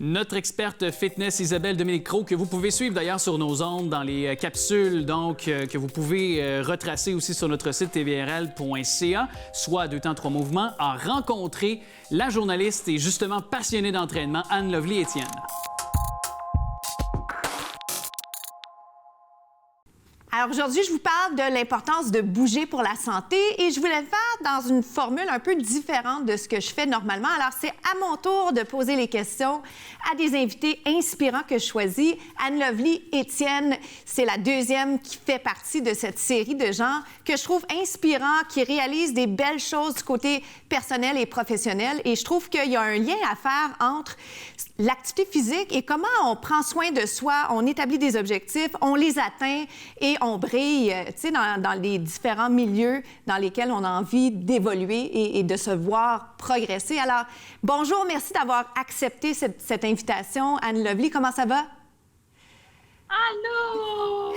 Notre experte fitness Isabelle Dominique-Cros, que vous pouvez suivre d'ailleurs sur nos ondes dans les capsules, donc que vous pouvez retracer aussi sur notre site tvrl.ca, soit à 2 temps 3 mouvements, a rencontré la journaliste et justement passionnée d'entraînement Anne-Lovely Étienne. Alors aujourd'hui, je vous parle de l'importance de bouger pour la santé et je voulais le faire dans une formule un peu différente de ce que je fais normalement. Alors c'est à mon tour de poser les questions à des invités inspirants que je choisis. Anne-Lovely Étienne, c'est la deuxième qui fait partie de cette série de gens que je trouve inspirants, qui réalisent des belles choses du côté personnel et professionnel. Et je trouve qu'il y a un lien à faire entre l'activité physique et comment on prend soin de soi, on établit des objectifs, on les atteint et on brille, tu sais, dans les différents milieux dans lesquels on a envie d'évoluer et de se voir progresser. Alors, bonjour, merci d'avoir accepté cette invitation. Anne-Lovely, comment ça va? Allô!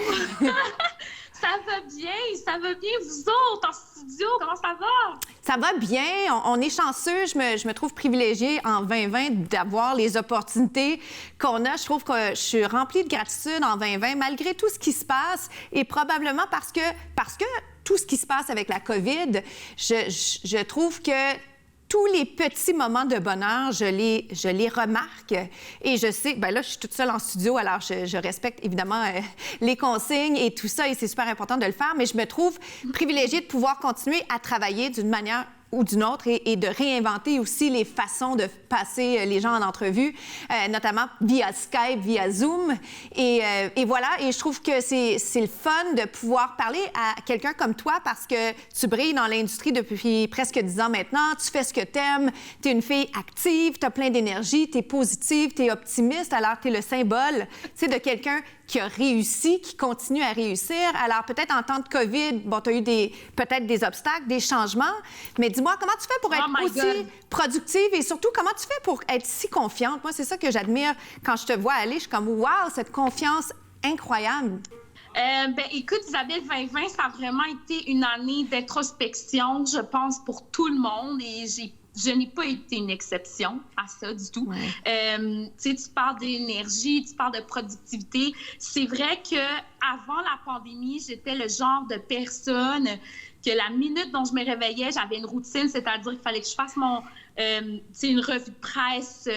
Ça va bien, vous autres, en studio, comment ça va? Ça va bien, on est chanceux, je me trouve privilégiée en 2020 d'avoir les opportunités qu'on a. Je trouve que je suis remplie de gratitude en 2020, malgré tout ce qui se passe, et probablement parce que tout ce qui se passe avec la COVID, je trouve que tous les petits moments de bonheur, je les remarque et je sais, bien là, je suis toute seule en studio, alors je respecte évidemment les consignes et tout ça et c'est super important de le faire, mais je me trouve privilégiée de pouvoir continuer à travailler d'une manière ou d'une autre et de réinventer aussi les façons de passer les gens en entrevue, notamment via Skype, via Zoom. Et voilà, et je trouve que c'est le fun de pouvoir parler à quelqu'un comme toi parce que tu brilles dans l'industrie depuis presque 10 ans maintenant, tu fais ce que t'aimes, tu es une fille active, tu as plein d'énergie, tu es positive, tu es optimiste, alors tu es le symbole, tu sais, de quelqu'un qui a réussi, qui continue à réussir. Alors, peut-être en temps de COVID, bon, tu as eu peut-être des obstacles, des changements, mais dis-moi, comment tu fais pour être aussi productive et surtout, comment tu fais pour être si confiante? Moi, c'est ça que j'admire quand je te vois aller. Je suis comme, wow, cette confiance incroyable. Écoute, Isabelle, 2020, ça a vraiment été une année d'introspection, je pense, pour tout le monde et je n'ai pas été une exception à ça du tout. Ouais. Tu parles d'énergie, tu parles de productivité. C'est vrai qu'avant la pandémie, j'étais le genre de personne que la minute dont je me réveillais, j'avais une routine, c'est-à-dire qu'il fallait que je fasse une revue de presse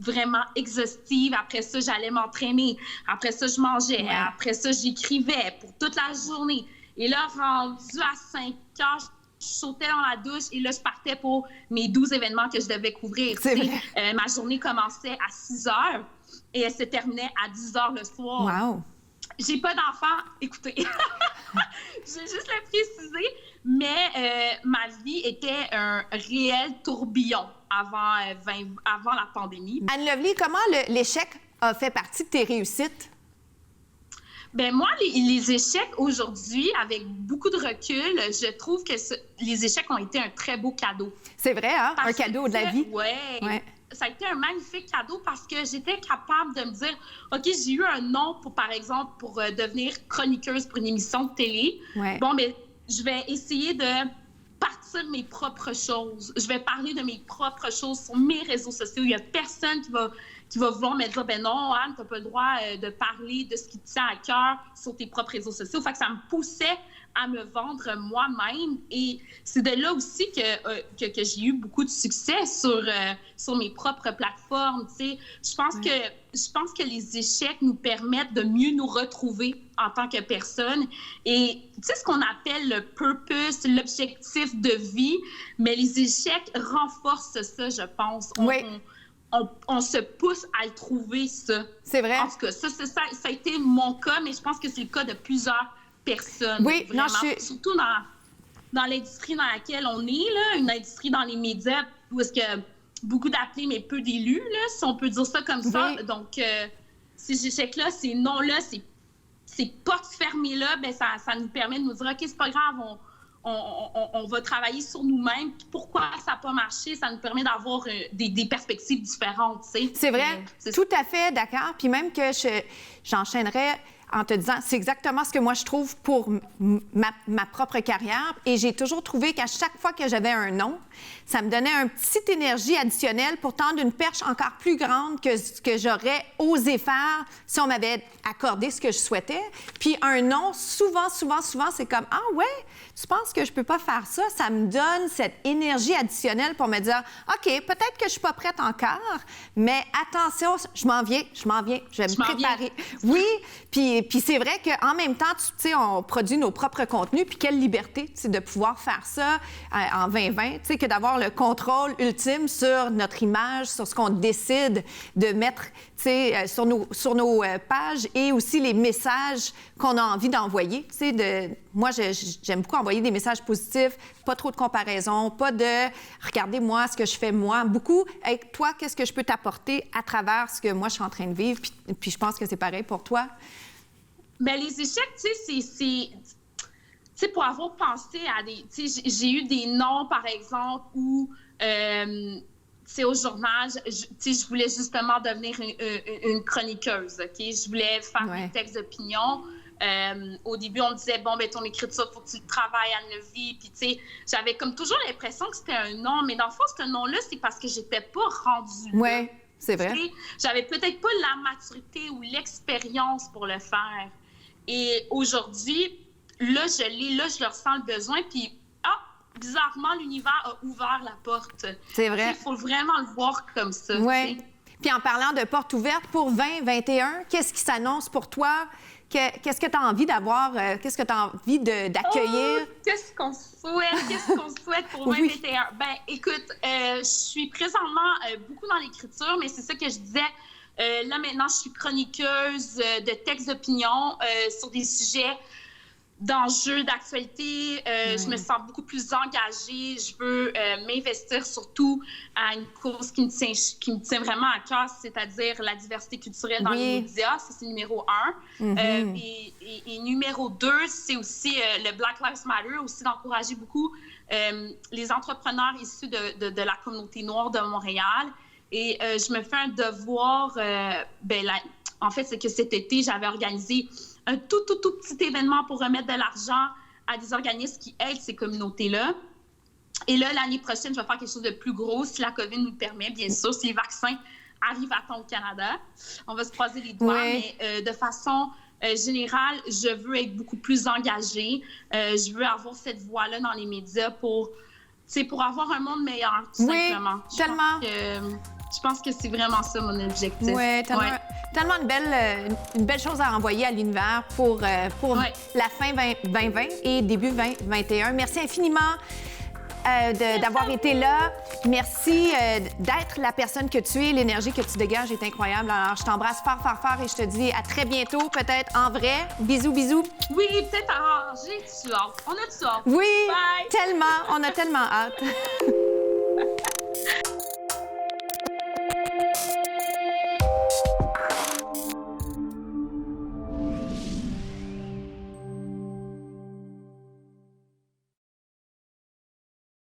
vraiment exhaustive. Après ça, j'allais m'entraîner. Après ça, je mangeais. Ouais. Après ça, j'écrivais pour toute la journée. Et là, rendu à 5 heures, je sautais dans la douche et là, je partais pour mes 12 événements que je devais couvrir. Ma journée commençait à 6 heures et elle se terminait à 10 heures le soir. Wow! J'ai pas d'enfant, écoutez, je vais juste le préciser, mais ma vie était un réel tourbillon avant la pandémie. Anne-Lovely, comment l'échec a fait partie de tes réussites? Bien, moi, les échecs aujourd'hui, avec beaucoup de recul, je trouve que les échecs ont été un très beau cadeau. C'est vrai, hein? Un cadeau de la vie. Oui. Ouais. Ça a été un magnifique cadeau parce que j'étais capable de me dire, OK, j'ai eu un nom, par exemple, pour devenir chroniqueuse pour une émission de télé. Ouais. Bon, mais je vais essayer de partir de mes propres choses. Je vais parler de mes propres choses sur mes réseaux sociaux. Il n'y a personne qui va vouloir me dire, ben non, Anne, tu n'as pas le droit de parler de ce qui te tient à cœur sur tes propres réseaux sociaux. Fait que ça me poussait à me vendre moi-même. Et c'est de là aussi que j'ai eu beaucoup de succès sur mes propres plateformes. Tu sais. Je pense que les échecs nous permettent de mieux nous retrouver en tant que personne. Et tu sais, ce qu'on appelle le purpose, l'objectif de vie, mais les échecs renforcent ça, je pense. On se pousse à le trouver, ça. C'est vrai. En tout cas, ça a été mon cas, mais je pense que c'est le cas de plusieurs personnes. Oui, vraiment. Non, surtout dans l'industrie dans laquelle on est, là, une industrie dans les médias où est-ce que beaucoup d'appelés, mais peu d'élus, là, si on peut dire ça comme ça. Donc, ces échecs-là, ces noms-là, ces portes fermées-là, ben ça nous permet de nous dire, OK, c'est pas grave, on va travailler sur nous-mêmes. Pourquoi ça n'a pas marché? Ça nous permet d'avoir des perspectives différentes, tu sais. C'est vrai, tout à fait d'accord. Puis même que j'enchaînerais en te disant, c'est exactement ce que moi je trouve pour ma propre carrière. Et j'ai toujours trouvé qu'à chaque fois que j'avais un non, ça me donnait une petite énergie additionnelle pour tendre une perche encore plus grande que ce que j'aurais osé faire si on m'avait accordé ce que je souhaitais. Puis un non, souvent, c'est comme, ah ouais, tu penses que je peux pas faire ça? Ça me donne cette énergie additionnelle pour me dire, OK, peut-être que je suis pas prête encore, mais attention, je m'en viens, je vais me préparer. Oui, puis c'est vrai qu'en même temps, tu sais, on produit nos propres contenus, puis quelle liberté, tu sais, de pouvoir faire ça en 2020, tu sais, que d'avoir le contrôle ultime sur notre image, sur ce qu'on décide de mettre, tu sais, sur nos pages et aussi les messages qu'on a envie d'envoyer, tu sais, moi, j'aime beaucoup envoyer des messages positifs, pas trop de comparaison, pas de « regardez-moi ce que je fais moi », beaucoup « hey, toi, qu'est-ce que je peux t'apporter à travers ce que moi, je suis en train de vivre », puis je pense que c'est pareil pour toi. Bien, les échecs, tu sais, c'est pour avoir pensé à des... Tu sais, j'ai eu des noms, par exemple, où... tu sais, au journal, je voulais justement devenir une chroniqueuse, OK? Je voulais faire des textes d'opinion. Au début, on me disait, bon, ben ton écriture, il faut que tu travailles à Neuvy. Puis, tu sais, j'avais comme toujours l'impression que c'était un nom. Mais dans le fond, ce nom-là, c'est parce que j'étais pas rendue là. Oui, c'est vrai. J'avais peut-être pas la maturité ou l'expérience pour le faire. Et aujourd'hui, là, je l'ai, là, je le ressens le besoin. Puis, bizarrement, l'univers a ouvert la porte. C'est vrai. Il faut vraiment le voir comme ça. Oui. Puis en parlant de porte ouverte pour 2021, qu'est-ce qui s'annonce pour toi? Qu'est-ce que tu as envie d'avoir? Qu'est-ce que tu as envie d'accueillir? Oh, qu'est-ce qu'on souhaite? Qu'est-ce qu'on souhaite pour 2021? Oui. Ben, écoute, je suis présentement beaucoup dans l'écriture, mais c'est ça que je disais. Là, maintenant, je suis chroniqueuse de textes d'opinion sur des sujets d'enjeux, d'actualité. Je me sens beaucoup plus engagée. Je veux m'investir surtout à une cause qui me tient vraiment à cœur, c'est-à-dire la diversité culturelle dans les médias. Ça, c'est numéro 1. Et numéro 2, c'est aussi le Black Lives Matter, aussi d'encourager beaucoup les entrepreneurs issus de la communauté noire de Montréal. Et je me fais un devoir... en fait, c'est que cet été, j'avais organisé un tout petit événement pour remettre de l'argent à des organismes qui aident ces communautés-là. Et là, l'année prochaine, je vais faire quelque chose de plus gros, si la COVID nous le permet, bien sûr, si les vaccins arrivent à temps au Canada. On va se croiser les doigts, mais de façon générale, je veux être beaucoup plus engagée. Je veux avoir cette voix-là dans les médias pour avoir un monde meilleur, tout simplement. Tellement. Je pense que c'est vraiment ça, mon objectif. Oui, tellement une belle chose à envoyer à l'univers pour la fin 2020 et début 2021. Merci infiniment d'avoir été là. Merci d'être la personne que tu es. L'énergie que tu dégages est incroyable. Alors, je t'embrasse fort et je te dis à très bientôt, peut-être en vrai. Bisous. Oui, peut-être j'ai hâte. On a-tu hâte? Oui, bye. Tellement. On a tellement hâte.